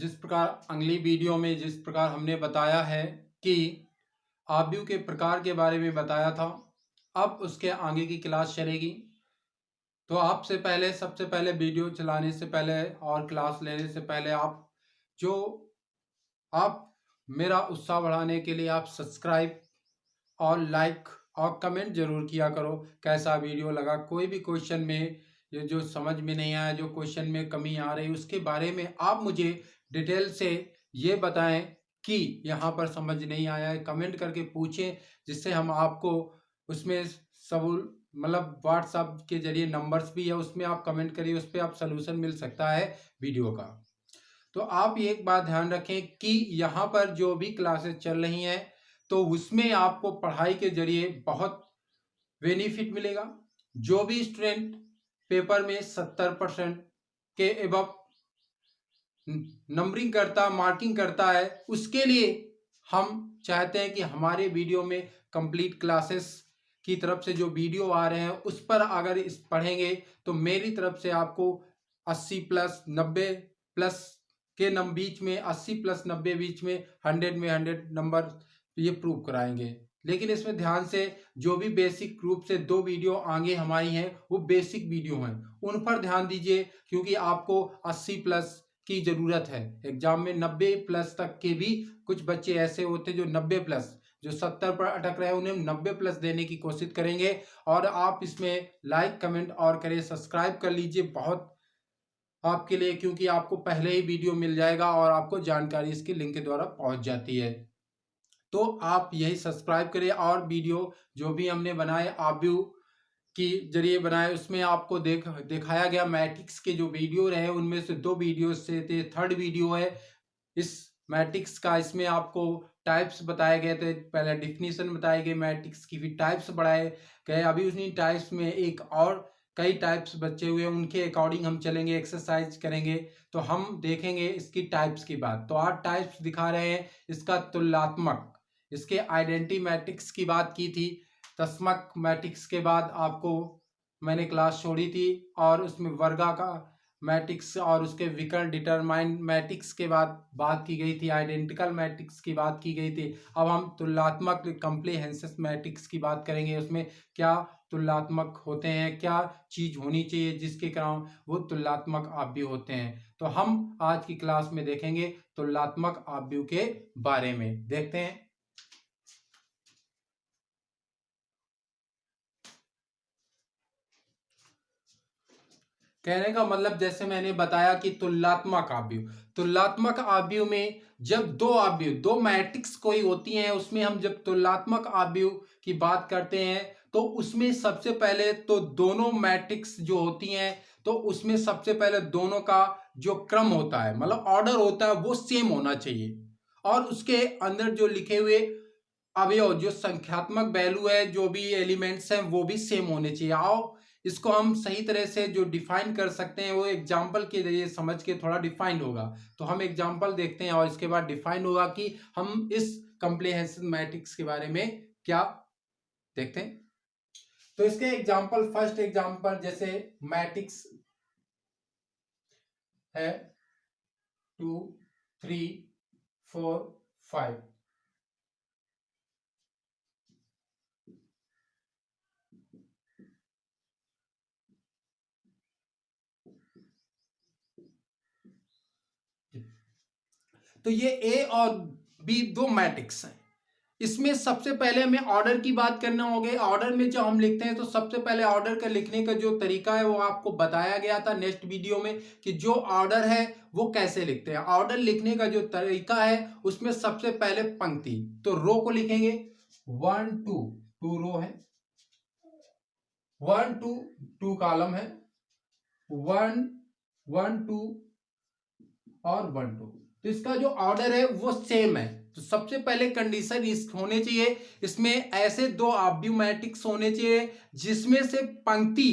जिस प्रकार अगली वीडियो में जिस प्रकार हमने बताया है कि आव्यूह के प्रकार के बारे में बताया था, अब उसके आगे की क्लास चलेगी। तो आपसे पहले सबसे पहले वीडियो चलाने से पहले और क्लास लेने से पहले जो आप मेरा उत्साह बढ़ाने के लिए आप सब्सक्राइब और लाइक और कमेंट जरूर किया करो। कैसा वीडियो लगा, कोई भी क्वेश्चन में ये जो समझ में नहीं आया, जो क्वेश्चन में कमी आ रही, उसके बारे में आप मुझे डिटेल से ये बताएं कि यहाँ पर समझ नहीं आया है, कमेंट करके पूछें, जिससे हम आपको उसमें सब मतलब व्हाट्सएप के जरिए नंबर्स भी है, उसमें आप कमेंट करिए, उस पर आप सलूशन मिल सकता है वीडियो का। तो आप एक बात ध्यान रखें कि यहाँ पर जो भी क्लासेस चल रही हैं तो उसमें आपको पढ़ाई के जरिए बहुत बेनिफिट मिलेगा। जो भी स्टूडेंट पेपर में 70% के एबव नंबरिंग करता, मार्किंग करता है, उसके लिए हम चाहते हैं कि हमारे वीडियो में कंप्लीट क्लासेस की तरफ से जो वीडियो आ रहे हैं उस पर अगर इस पढ़ेंगे तो मेरी तरफ से आपको 80 प्लस 90 प्लस के बीच में 80 प्लस 90 बीच में 100 में 100 नंबर ये प्रूव कराएंगे। लेकिन इसमें ध्यान से जो भी बेसिक रूप से 2 वीडियो आगे हमारी हैं वो बेसिक वीडियो हैं, उन पर ध्यान दीजिए, क्योंकि आपको 80 प्लस की जरूरत है। एग्जाम में 90 प्लस तक के भी कुछ बच्चे ऐसे होते हैं जो 90 प्लस, जो 70 पर अटक रहे हैं, उन्हें 90 प्लस देने की कोशिश करेंगे। और आप इसमें लाइक कमेंट और करें, सब्सक्राइब कर लीजिए, बहुत आपके लिए, क्योंकि आपको पहले ही वीडियो मिल जाएगा और आपको जानकारी इसके लिंक के द्वारा पहुंच जाती है। तो आप यही सब्सक्राइब करिए और वीडियो जो भी हमने बनाए आव्यूह के जरिए बनाए, उसमें आपको दिखाया गया मैट्रिक्स के जो वीडियो रहे, उनमें से 2 वीडियो से थे, थर्ड वीडियो है इस मैट्रिक्स का। इसमें आपको टाइप्स बताए गए थे, पहले डिफिनीशन बताई गई मैट्रिक्स की, फिर टाइप्स बढ़ाए गए। अभी उन्हीं टाइप्स में एक और कई टाइप्स बचे हुए हैं, उनके अकॉर्डिंग हम चलेंगे, एक्सरसाइज करेंगे, तो हम देखेंगे इसकी टाइप्स की बात। तो आज टाइप्स दिखा रहे हैं, इसका तुलनात्मक, इसके आइडेंटिटी मैट्रिक्स की बात की थी, तस्मक मैट्रिक्स के बाद आपको मैंने क्लास छोड़ी थी, और उसमें वर्गा का मैट्रिक्स और उसके विकर्ण डिटरमाइंड मैट्रिक्स के बाद बात की गई थी, आइडेंटिकल मैट्रिक्स की बात की गई थी। अब हम तुलनात्मक कॉम्प्रिहेंसिव मैट्रिक्स की बात करेंगे, उसमें क्या तुलनात्मक होते हैं, क्या चीज होनी चाहिए जिसके कारण वो तुलनात्मक आव्यूह होते हैं। तो हम आज की क्लास में देखेंगे तुलनात्मक आव्यूह के बारे में। देखते हैं। कहने का मतलब जैसे मैंने बताया कि तुलनात्मक आव्यूह में जब दो मैट्रिक्स कोई होती हैं, उसमें हम जब तुलनात्मक आव्यूह की बात करते हैं तो उसमें सबसे पहले तो दोनों मैट्रिक्स जो होती हैं तो उसमें सबसे पहले दोनों का जो क्रम होता है, मतलब ऑर्डर होता है, वो सेम होना चाहिए, और उसके अंदर जो लिखे हुए अवयव, जो संख्यात्मक वैल्यू है, जो भी एलिमेंट्स हैं, वो भी सेम होने चाहिए। आओ इसको हम सही तरह से जो डिफाइन कर सकते हैं वो एग्जाम्पल के जरिए समझ के थोड़ा डिफाइंड होगा। तो हम एग्जाम्पल देखते हैं और इसके बाद डिफाइंड होगा कि हम इस कॉम्प्रिहेंसिव मैट्रिक्स के बारे में क्या देखते हैं। तो इसके एग्जाम्पल, फर्स्ट एग्जाम्पल जैसे मैट्रिक्स है 2 3 4 5। तो ये ए और बी दो मैट्रिक्स हैं। इसमें सबसे पहले हमें ऑर्डर की बात करना होगी। ऑर्डर में जो हम लिखते हैं तो सबसे पहले ऑर्डर का लिखने का जो तरीका है वो आपको बताया गया था नेक्स्ट वीडियो में, कि जो ऑर्डर है वो कैसे लिखते हैं। ऑर्डर लिखने का जो तरीका है उसमें सबसे पहले पंक्ति, तो रो को लिखेंगे 1 2, 2 रो है, 1 2, 2 कॉलम है, 1 1 2 और 1 2। तो इसका जो ऑर्डर है वो सेम है। तो सबसे पहले कंडीशन इस होने चाहिए, इसमें ऐसे दो आव्यूह मैट्रिक्स होने चाहिए जिसमें से पंक्ति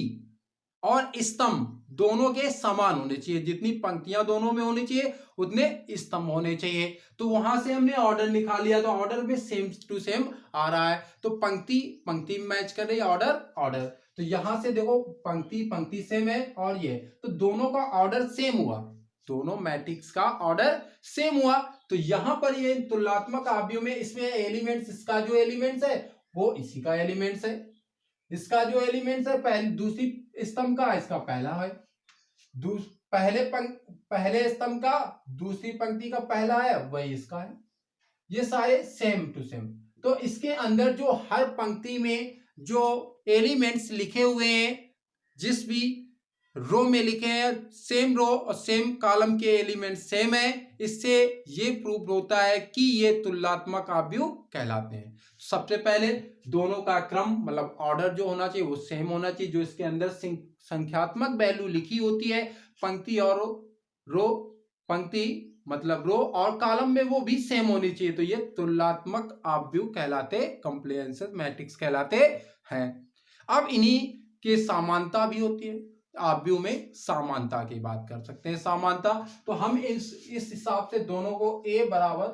और स्तंभ दोनों के समान होने चाहिए। जितनी पंक्तियां दोनों में होनी चाहिए उतने स्तंभ होने चाहिए। तो वहां से हमने ऑर्डर निकाल लिया, तो ऑर्डर में सेम टू सेम आ रहा है, तो पंक्ति पंक्ति मैच कर रही है, ऑर्डर ऑर्डर। तो यहां से देखो पंक्ति पंक्ति सेम है और ये, तो दोनों का ऑर्डर सेम हुआ। दोनों मैट्रिक्स का ऑर्डर सेम हुआ। तो यहां पर ये तुलनात्मक आव्यूह में इसमें एलिमेंट्स, इसका जो एलिमेंट्स है वो इसी का एलिमेंट्स है, इसका जो एलिमेंट्स है पहले दूसरी स्तंभ का इसका पहला है, पहले स्तंभ का दूसरी पंक्ति का पहला है वही इसका है, ये सारे सेम टू सेम। तो इसके अंदर जो हर पंक्ति में जो एलिमेंट्स लिखे हुए हैं, जिस भी रो में लिखे हैं सेम रो और सेम कॉलम के एलिमेंट सेम है, इससे ये प्रूव होता है कि ये तुलनात्मक आव्यूह कहलाते हैं। सबसे पहले दोनों का क्रम मतलब ऑर्डर जो होना चाहिए वो सेम होना चाहिए, जो इसके अंदर संख्यात्मक वैल्यू लिखी होती है पंक्ति और रो, पंक्ति मतलब रो और कॉलम में वो भी सेम होनी चाहिए, तो ये तुलनात्मक आव्यूह कहलाते, कंप्रिहेंसिव मैट्रिक्स कहलाते हैं। अब इन्हीं के समानता भी होती है, आव्यूह में समानता की बात कर सकते हैं। समानता तो हम इस हिसाब से दोनों को A बराबर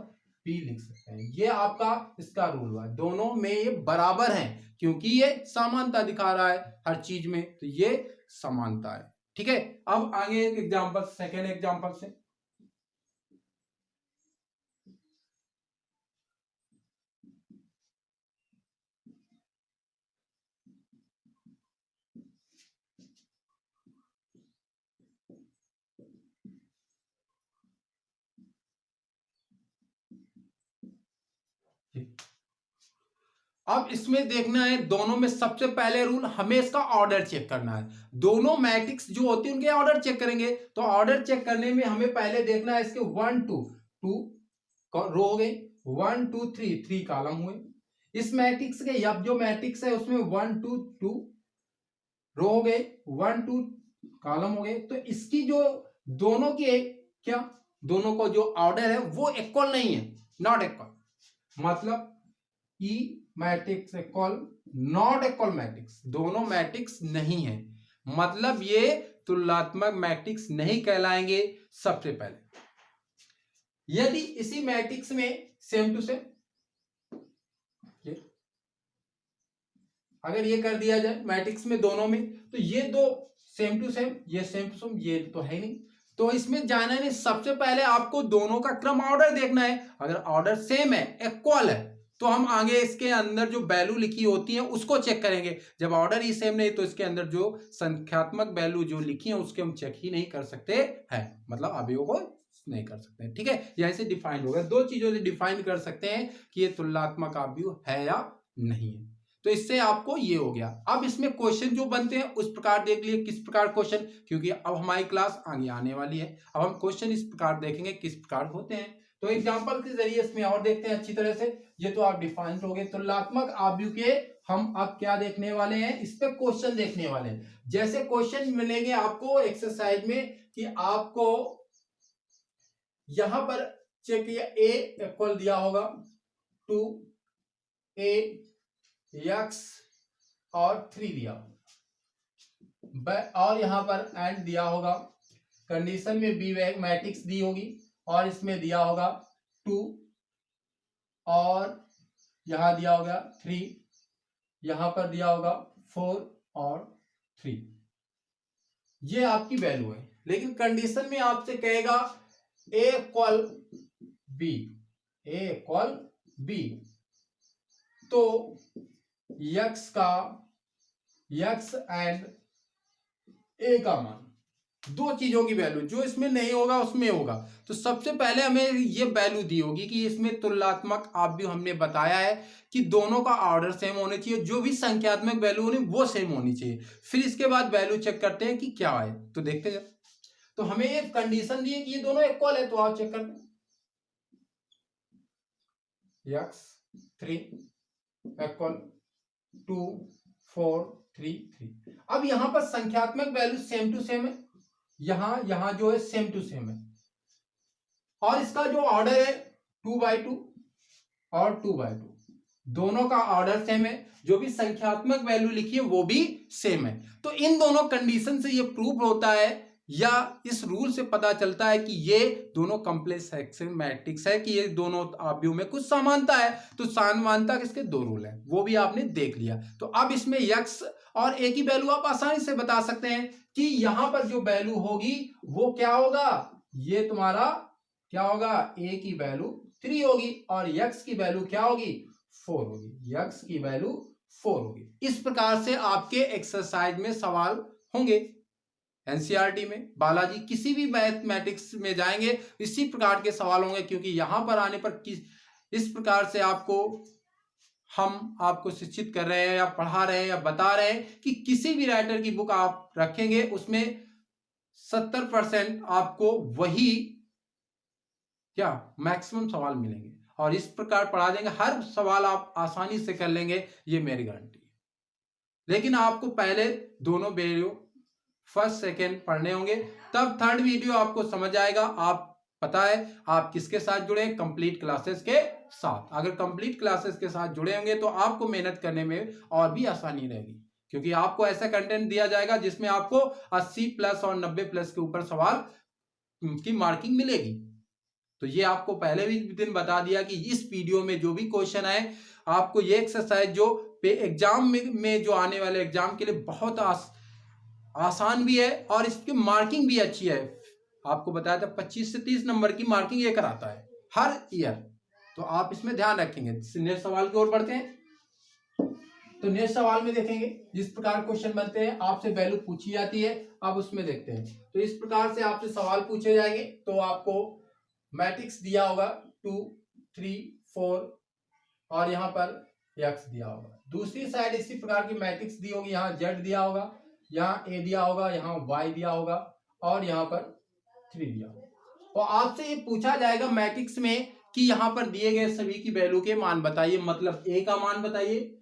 B लिख सकते हैं, ये आपका इसका रूल हुआ, दोनों में ये बराबर हैं क्योंकि ये समानता दिखा रहा है हर चीज में, तो ये समानता है। ठीक है, अब आगे एक एग्जांपल, सेकेंड एग्जांपल से अब इसमें देखना है दोनों में सबसे पहले रूल हमें इसका ऑर्डर चेक करना है। दोनों मैट्रिक्स जो होती है उनके ऑर्डर चेक करेंगे, तो ऑर्डर चेक करने में हमें पहले देखना है इसके 1 2 रो हो गए, 1 2 3 कॉलम हुए। इस मैट्रिक्स के अब जो मैट्रिक्स है उसमें 1 2 2 रो हो गए, 1 2 कॉलम हो गए। तो इसकी जो दोनों के क्या दोनों को जो ऑर्डर है वो इक्वल नहीं है, नॉट इक्वल, मतलब e matrix equal not equal matrix, दोनों मैट्रिक्स नहीं है, मतलब ये तुलनात्मक मैट्रिक्स नहीं कहलाएंगे। सबसे पहले यदि इसी मैट्रिक्स में सेम टू सेम अगर ये कर दिया जाए मैट्रिक्स में दोनों में, तो ये दो सेम टू सेम, ये सेम टू सेम, ये तो है नहीं, तो इसमें जाना नहीं। सबसे पहले आपको दोनों का क्रम ऑर्डर देखना है, अगर ऑर्डर सेम है इक्वल है तो हम आगे इसके अंदर जो वैल्यू लिखी होती है उसको चेक करेंगे। जब ऑर्डर ही सेम नहीं तो इसके अंदर जो संख्यात्मक वैल्यू जो लिखी है उसके हम चेक ही नहीं कर सकते हैं, मतलब अवयवों को नहीं कर सकते हैं। ठीक है, यहीं से डिफाइन होगा, दो चीजों से डिफाइन कर सकते हैं कि ये तुलनात्मक आव्यूह है या नहीं है। तो इससे आपको ये हो गया। अब इसमें क्वेश्चन जो बनते हैं उस प्रकार देख लिए, किस प्रकार क्वेश्चन, क्योंकि अब हमारी क्लास आगे आने वाली है, अब हम क्वेश्चन इस प्रकार देखेंगे किस प्रकार होते हैं। तो एग्जांपल के जरिए इसमें और देखते हैं अच्छी तरह से। ये तो आप डिफाइन हो गए तुलनात्मक आव्यूह के, हम अब क्या देखने वाले हैं, इस पे क्वेश्चन देखने वाले हैं। जैसे क्वेश्चन मिलेंगे आपको एक्सरसाइज में कि आपको यहां पर चेक किया ए इक्वल दिया होगा 2a x और 3 दिया होगा, और यहां पर एंड दिया होगा, कंडीशन में बी मैट्रिक्स दी होगी और इसमें दिया होगा 2 और यहां दिया होगा 3, यहां पर दिया होगा 4 और 3, ये आपकी वैल्यू है। लेकिन कंडीशन में आपसे कहेगा a इक्वल b, तो x एंड a का मान, दो चीजों की वैल्यू, जो इसमें नहीं होगा उसमें होगा। तो सबसे पहले हमें ये वैल्यू दी होगी कि इसमें तुलनात्मक आव्यूह हमने बताया है कि दोनों का ऑर्डर सेम होने चाहिए, जो भी संख्यात्मक वैल्यू होनी वो सेम होनी चाहिए। फिर इसके बाद वैल्यू चेक करते हैं कि क्या है, तो देखते हैं। तो हमें ये कंडीशन दी है कि ये दोनों इक्वल है, तो आप चेक करते हैं x 3 इक्वल 2 4 3 3। अब यहां पर संख्यात्मक वैल्यू सेम टू सेम है, यहां जो है सेम टू सेम है, और इसका जो ऑर्डर है 2/2 और 2/2, दोनों का ऑर्डर सेम है, जो भी संख्यात्मक वैल्यू लिखी है वो भी सेम है। तो इन दोनों कंडीशन से ये प्रूव होता है या इस रूल से पता चलता है कि ये दोनों कॉम्प्लेक्स सेक्शन मैट्रिक्स है, कि ये दोनों आव्यूह में कुछ समानता है। तो समानता किसके, दो रूल है, वो भी आपने देख लिया। तो अब इसमें x और a की वैल्यू आप आसानी से बता सकते हैं कि यहां पर जो वैल्यू होगी वो क्या होगा, ये तुम्हारा क्या होगा, a की वैल्यू 3 होगी और x की वैल्यू क्या होगी, 4 होगी। x की वैल्यू 4 होगी। इस प्रकार से आपके एक्सरसाइज में सवाल होंगे। एनसीईआरटी में बालाजी किसी भी मैथमेटिक्स में जाएंगे इसी प्रकार के सवाल होंगे, क्योंकि यहां पर आने पर इस प्रकार से हम आपको शिक्षित कर रहे हैं या पढ़ा रहे हैं या बता रहे हैं कि किसी भी राइटर की बुक आप रखेंगे उसमें 70% आपको वही क्या मैक्सिमम सवाल मिलेंगे और इस प्रकार पढ़ा देंगे, हर सवाल आप आसानी से कर लेंगे, ये मेरी गारंटी है। लेकिन आपको पहले दोनों वीडियो फर्स्ट सेकेंड पढ़ने होंगे, तब थर्ड वीडियो आपको समझ आएगा। आप पता है आप किसके साथ जुड़े, कंप्लीट क्लासेस के साथ। अगर कंप्लीट क्लासेस के साथ जुड़े होंगे तो आपको मेहनत करने में और भी आसानी रहेगी, क्योंकि आपको ऐसा कंटेंट दिया जाएगा जिसमें आपको 80 प्लस और 90 प्लस के ऊपर सवाल की मार्किंग मिलेगी। तो ये आपको पहले भी दिन बता दिया कि इस वीडियो में जो भी क्वेश्चन आए, आपको ये एक्सरसाइज जो एग्जाम में जो आने वाले एग्जाम के लिए बहुत आसान भी है और इसकी मार्किंग भी अच्छी है। आपको बताया था 25 से 30 नंबर की मार्किंग ये कराता है हर ईयर, तो आप इसमें ध्यान रखेंगे। नेक्स्ट सवाल की ओर बढ़ते हैं। तो नेक्स्ट सवाल में देखेंगे जिस प्रकार क्वेश्चन बनते हैं, आपसे वैल्यू पूछी जाती है। अब उसमें देखते हैं, तो इस प्रकार से आपसे सवाल पूछे जाएंगे। तो आपको मैट्रिक्स दिया होगा 2 3 4 और यहाँ पर x दिया होगा। दूसरी साइड इसी प्रकार की मैट्रिक्स दी होगी, यहाँ z दिया होगा, यहाँ a दिया होगा, यहाँ y दिया होगा और यहाँ पर 3 दिया होगा। और आपसे ये पूछा जाएगा मैट्रिक्स में कि यहाँ पर दिए गए सभी की वैल्यू के मान बताइए, मतलब a का मान बताइए,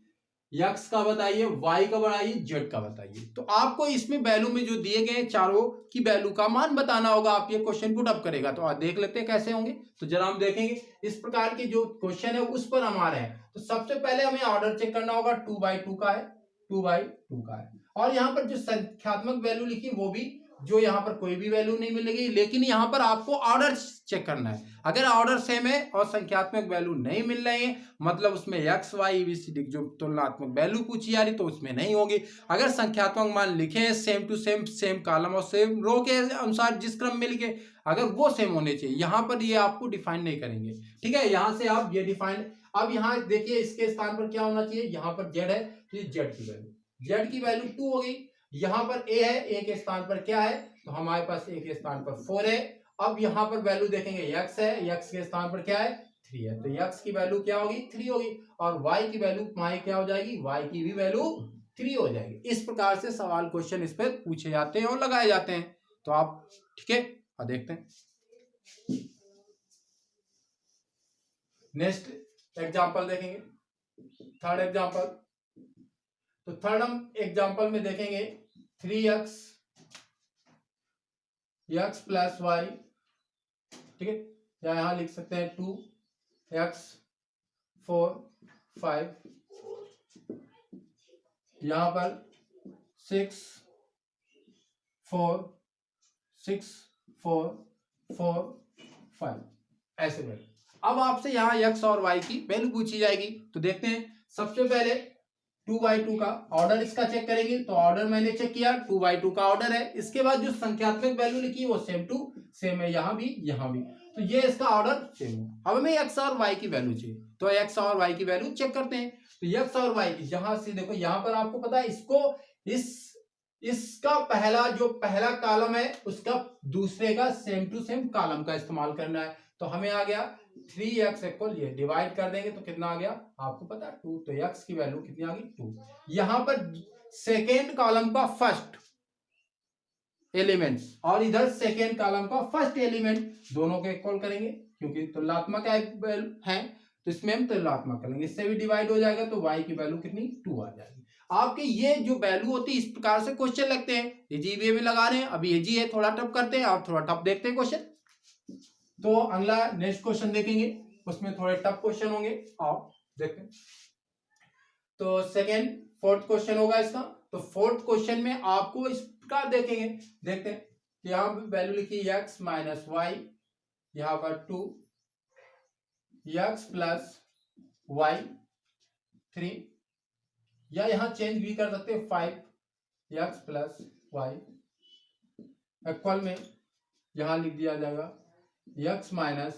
x का बताइए, y का बताइए, z का बताइए। तो आपको इसमें वैल्यू में जो दिए गए चारों की वैल्यू का मान बताना होगा। आप ये क्वेश्चन पुट अप करेगा तो आप देख लेते हैं कैसे होंगे। तो जरा हम देखेंगे इस प्रकार के जो क्वेश्चन है उस पर हम आ रहे हैं। तो सबसे पहले हमें ऑर्डर चेक करना होगा, 2/2 का है, 2/2 का है और यहाँ पर जो संख्यात्मक वैल्यू लिखी वो भी, जो यहाँ पर कोई भी वैल्यू नहीं मिलेगी, लेकिन यहाँ पर आपको ऑर्डर चेक करना है। अगर ऑर्डर सेम है और संख्यात्मक वैल्यू नहीं मिल रही है, मतलब उसमें एक्स वाई ABCD जो तुलनात्मक वैल्यू पूछी जा रही तो उसमें नहीं होगी। अगर संख्यात्मक मान लिखे हैं same to same, same column और सेम रो के अनुसार जिस क्रम में लिखे, अगर वो सेम होने चाहिए, यहाँ पर ये आपको डिफाइन नहीं करेंगे। ठीक है, यहाँ से आप ये डिफाइन, अब यहाँ देखिए इसके स्थान पर क्या होना चाहिए, यहाँ पर जेड है तो ये जेड की वैल्यू 2 हो गई। यहाँ पर ए है, ए के स्थान पर क्या है, तो हमारे पास ए के स्थान पर 4 है। अब यहाँ पर वैल्यू देखेंगे x है, x के स्थान पर क्या है, 3 है, तो x की वैल्यू क्या होगी, 3 होगी और y की वैल्यू क्या हो जाएगी, y की भी वैल्यू 3 हो जाएगी। इस प्रकार से सवाल क्वेश्चन इस पर पूछे जाते हैं और लगाए जाते हैं। तो आप ठीक है, अब देखते हैं नेक्स्ट एग्जांपल देखेंगे, थर्ड एग्जांपल। तो थर्ड हम एग्जांपल में देखेंगे 3x प्लस वाई, ठीक है, या यहां लिख सकते हैं 2x 4 5, यहां पर 6 4 6 4 4 5 ऐसे वैल्यू। अब आपसे यहाँ x और y की वैल्यू पूछी जाएगी। तो देखते हैं, सबसे पहले 2/2 का ऑर्डर इसका चेक करेंगे। तो ऑर्डर मैंने चेक किया, 2/2 का ऑर्डर है। इसके बाद जो संख्यात्मक वैल्यू लिखी है वो सेम टू सेम है, यहाँ भी यहाँ भी, तो ये इसका ऑर्डर सेम है। अब हमें x और y की वैल्यू चाहिए, तो x और y की वैल्यू चेक करते हैं। तो x और y की, जहां से देखो यहाँ पर आपको पता है इसको इसका पहला कॉलम है उसका दूसरे का सेम टू सेम कॉलम का इस्तेमाल करना है। तो हमें आ गया 3x इक्वल, ये डिवाइड कर देंगे तो कितना आ गया आपको पता है 2, तो x की वैल्यू कितनी आ गई 2। यहां पर सेकेंड कॉलम का फर्स्ट एलिमेंट्स और इधर सेकेंड कॉलम का फर्स्ट एलिमेंट, दोनों को इक्वल करेंगे क्योंकि तुलनात्मक है, तो इसमें हम तुलनात्मक करेंगे, इससे भी डिवाइड हो जाएगा तो y की वैल्यू कितनी 2 आ जाएगी। आपके ये जो वैल्यू होती है इस प्रकार से क्वेश्चन लगते हैं। इजी में लगा रहे हैं, अभी इजी है, थोड़ा टफ करते हैं और थोड़ा टफ देखते हैं क्वेश्चन। तो अगला नेक्स्ट क्वेश्चन देखेंगे, उसमें थोड़े टफ क्वेश्चन होंगे, आओ देखते हैं। तो सेकेंड फोर्थ क्वेश्चन होगा इसका। तो फोर्थ क्वेश्चन में आपको इस प्रकार देखेंगे, देखते हैं कि यहाँ पे वैल्यू लिखी x माइनस वाई, यहाँ पर 2 x प्लस वाई 3, या यहाँ चेंज भी कर सकते हैं 5 x प्लस वाई इक्वल में यहाँ लिख दिया जाएगा x माइनस,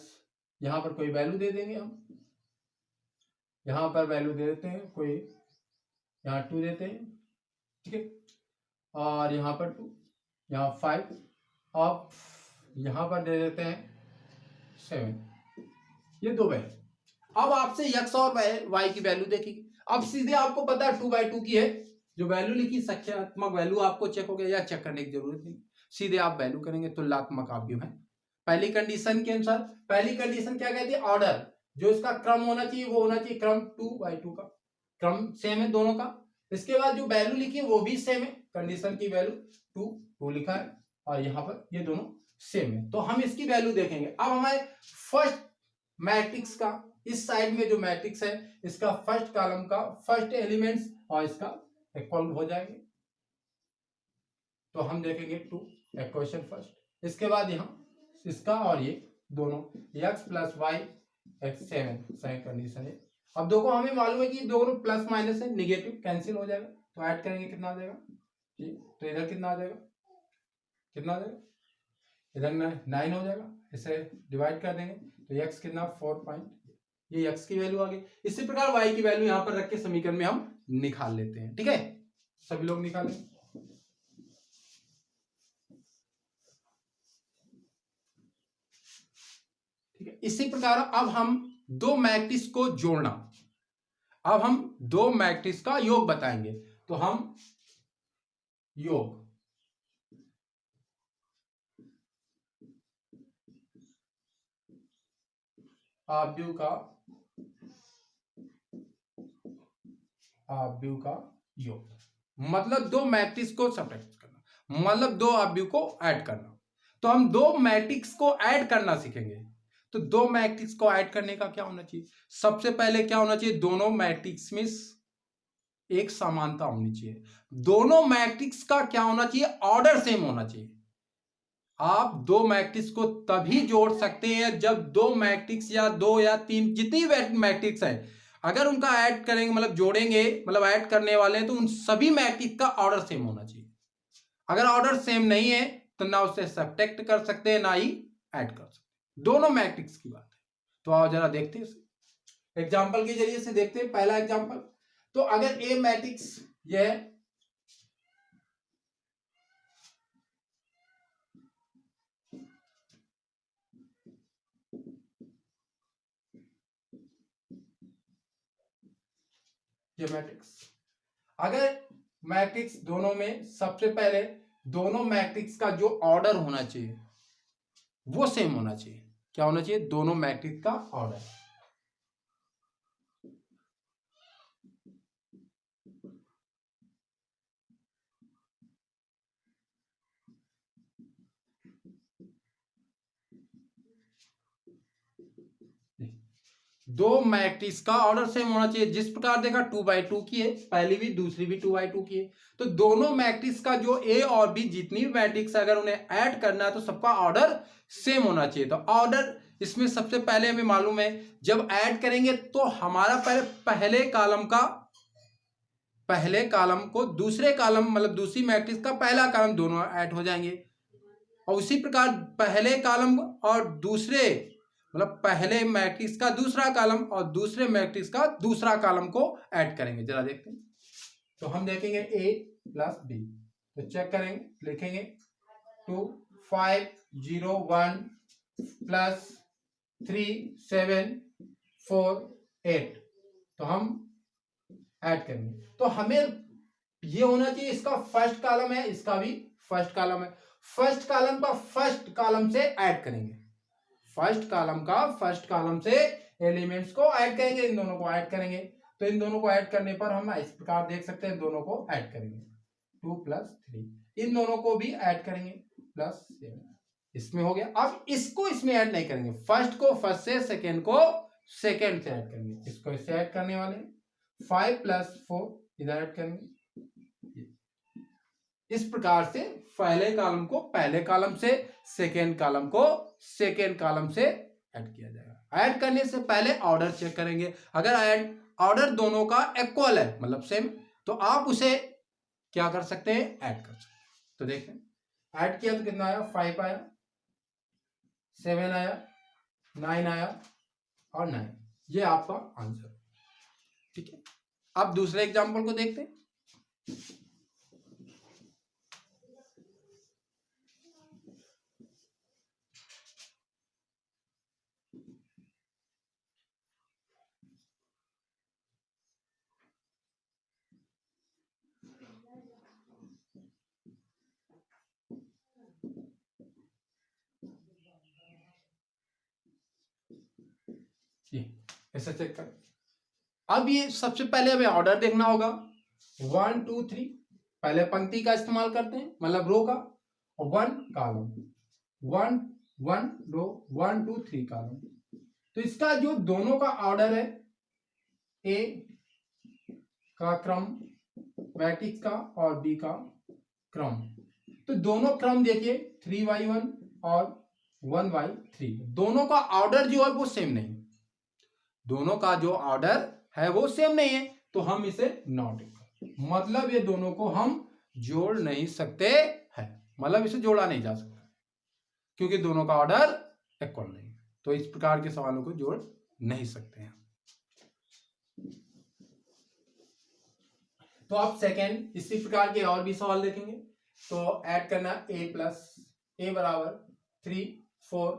यहाँ पर कोई वैल्यू दे देंगे हम, यहाँ पर वैल्यू दे देते हैं कोई, यहाँ 2 देते हैं, ठीक है, और यहाँ पर 2, यहाँ 5, अब यहाँ पर दे देते हैं 7, ये 2 वैल्यू। अब आपसे x और y की वैल्यू देखेंगे। अब सीधे आपको पता है 2/2 की है, जो वैल्यू लिखी संख्यात्मक वैल्यू आपको चेक हो गया, या चेक करने की जरूरत नहीं, सीधे आप वैल्यू करेंगे तुलनात्मक अवयव है। पहली कंडीशन के अनुसार, पहली कंडीशन क्या कहती है, ऑर्डर, जो इसका क्रम होना चाहिए वो होना चाहिए क्रम 2/2 का, क्रम सेम है दोनों का। इसके बाद जो वैल्यू लिखी है वो भी सेम है, कंडीशन की वैल्यू 2 लिखा है, और यहाँ पर ये दोनों सेम है, तो हम इसकी वैल्यू देखेंगे। अब हमारे फर्स्ट मैट्रिक्स का, इस साइड में जो मैट्रिक्स है इसका फर्स्ट कॉलम का फर्स्ट एलिमेंट्स और इसका इक्वल हो जाएंगे, तो हम देखेंगे 2 इक्वेशन फर्स्ट। इसके बाद यहाँ इसका और ये दोनों x प्लस वाई x 7 सही कंडीशन है। अब देखो हमें मालूम है कि दोनों प्लस माइनस है, निगेटिव कैंसिल हो जाएगा, तो ऐड करेंगे कितना आ जाएगा जी, तो इधर कितना आ जाएगा, कितना आ जाएगा, इधर 9 हो जाएगा, इसे डिवाइड कर देंगे तो x कितना 4 ये x की वैल्यू आ गई। इसी प्रकार y की वैल्यू यहाँ पर रख के समीकरण में हम निकाल लेते हैं, ठीक है, सभी लोग निकालें। ठीक है, इसी प्रकार अब हम दो मैट्रिक्स को जोड़ना, अब हम दो मैट्रिक्स का योग बताएंगे, तो हम योग आव्यूह का योग, मतलब दो मैट्रिक्स को सब्ट्रैक्ट करना, मतलब दो आव्यूह को ऐड करना। तो हम दो मैट्रिक्स को ऐड करना सीखेंगे। तो दो मैट्रिक्स को ऐड करने का क्या होना चाहिए, सबसे पहले क्या होना चाहिए, दोनों मैट्रिक्स में एक समानता होनी चाहिए। दोनों मैट्रिक्स का क्या होना चाहिए, ऑर्डर सेम होना चाहिए। आप दो मैट्रिक्स को तभी जोड़ सकते हैं जब दो मैट्रिक्स या दो या तीन जितनी मैट्रिक्स है, अगर उनका ऐड करेंगे मतलब जोड़ेंगे मतलब ऐड करने वाले हैं, तो उन सभी मैट्रिक्स का ऑर्डर सेम होना चाहिए। अगर ऑर्डर सेम नहीं है तो ना उससे सब्ट्रैक्ट कर सकते हैं ना ही ऐड कर सकते, दोनों मैट्रिक्स की बात है। तो आओ जरा देखते हैं, एग्जाम्पल के जरिए से देखते हैं। पहला एग्जाम्पल, तो अगर ए मैट्रिक्स ये है, ये मैट्रिक्स, अगर मैट्रिक्स दोनों में सबसे पहले दोनों मैट्रिक्स का जो ऑर्डर होना चाहिए वो सेम होना चाहिए। क्या होना चाहिए, दोनों मैट्रिक्स का ऑर्डर। दो मैट्रिक्स का ऑर्डर सेम होना चाहिए। जिस प्रकार देखा 2/2 की है, पहली भी दूसरी भी 2/2 की है, तो दोनों मैट्रिक्स का जो ए और बी जितनी भी मैट्रिक्स अगर उन्हें ऐड करना है तो सबका ऑर्डर सेम होना चाहिए। तो ऑर्डर इसमें सबसे पहले हमें मालूम है, जब ऐड करेंगे तो हमारा पहले कॉलम को दूसरे कॉलम मतलब दूसरी मैट्रिक्स का पहला कॉलम दोनों ऐड हो जाएंगे, और उसी प्रकार पहले कॉलम और दूसरे मतलब पहले मैट्रिक्स का दूसरा कॉलम और दूसरे मैट्रिक्स का दूसरा कॉलम को ऐड करेंगे। जरा देखते हैं, तो हम देखेंगे a प्लस बी, तो चेक करेंगे, लिखेंगे 2 5 0 1 प्लस 3 7 4 8, तो हम ऐड करेंगे। तो हमें ये होना चाहिए, इसका फर्स्ट कॉलम है, इसका भी फर्स्ट कॉलम है, फर्स्ट कॉलम का फर्स्ट कॉलम से ऐड करेंगे, फर्स्ट कॉलम का फर्स्ट कॉलम से एलिमेंट्स को ऐड करेंगे, इन दोनों को ऐड करेंगे। तो इन दोनों को ऐड करने पर हम इस प्रकार देख सकते हैं, दोनों को ऐड करेंगे 2 प्लस 3, इन दोनों को भी ऐड करेंगे प्लस 7, इसमें हो गया। अब इसको इसमें ऐड नहीं करेंगे, फर्स्ट को फर्स्ट से, सेकेंड को सेकेंड से ऐड करेंगे, इसको इससे ऐड करने वाले 5 प्लस 4 इधर ऐड करेंगे। इस प्रकार से पहले कॉलम को पहले कॉलम से, सेकेंड कॉलम को सेकेंड कॉलम से ऐड किया जाएगा। ऐड करने से पहले ऑर्डर चेक करेंगे, अगर ऐड ऑर्डर दोनों का इक्वल है मतलब सेम, तो आप उसे क्या कर सकते हैं, ऐड कर सकते हैं। तो देखें ऐड किया तो कितना आया 5 आया, 7 आया, 9 आया और 9, ये आपका आंसर। ठीक है, अब दूसरे एग्जाम्पल को देखते हैं। ऐसा चेक कर। अब ये सबसे पहले हमें ऑर्डर देखना होगा। 1 2 3 पहले पंक्ति का इस्तेमाल करते हैं, मतलब रो का, और 1 कॉलम, 1 1 रो, 1 2 3 कॉलम। तो इसका जो दोनों का ऑर्डर है, ए का क्रम मैट्रिक्स का और बी का क्रम, तो दोनों क्रम देखिए 3/1 और 1/3, दोनों का ऑर्डर जो है वो सेम नहीं, दोनों का जो ऑर्डर है वो सेम नहीं है, तो हम इसे नॉट इक्वल, मतलब ये दोनों को हम जोड़ नहीं सकते हैं, मतलब इसे जोड़ा नहीं जा सकता क्योंकि दोनों का ऑर्डर इक्वल नहीं है, तो इस प्रकार के सवालों को जोड़ नहीं सकते हैं। तो आप सेकेंड इसी प्रकार के और भी सवाल देखेंगे। तो ऐड करना a प्लस a बराबर 3 4,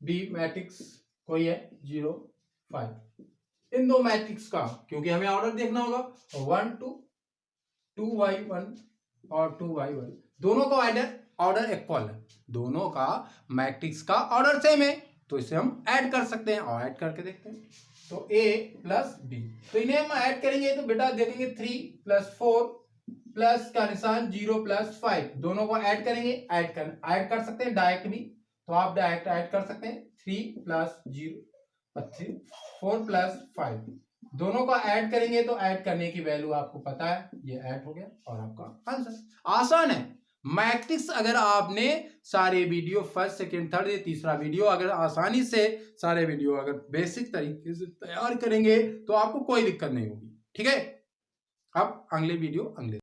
b मैट्रिक्स कोई है 0 5, इन दो मैट्रिक्स का, क्योंकि हमें ऑर्डर देखना होगा, 1 2 2/1 और 2/1, दोनों का ऑर्डर इक्वल है, दोनों का मैट्रिक्स का ऑर्डर सेम है, तो इसे हम ऐड कर सकते हैं और ऐड करके देखते हैं। तो a प्लस b, तो इन्हें हम ऐड करेंगे तो बेटा देखेंगे 3 + 4 प्लस का निशान 0 + 5, दोनों को ऐड करेंगे, ऐड कर सकते हैं डायरेक्ट भी, तो आप डायरेक्ट ऐड कर सकते हैं 3 + 0 4 + 5, दोनों का ऐड करेंगे तो ऐड करने की वैल्यू आपको पता है, ये ऐड हो गया और आपका आंसर। आसान है। मैट्रिक्स अगर आपने सारे वीडियो फर्स्ट सेकंड थर्ड या तीसरा वीडियो अगर आसानी से सारे वीडियो अगर बेसिक तरीके से तैयार करेंगे तो आपको कोई दिक्कत नहीं होगी। ठीक है, अब अगले वीडियो अगले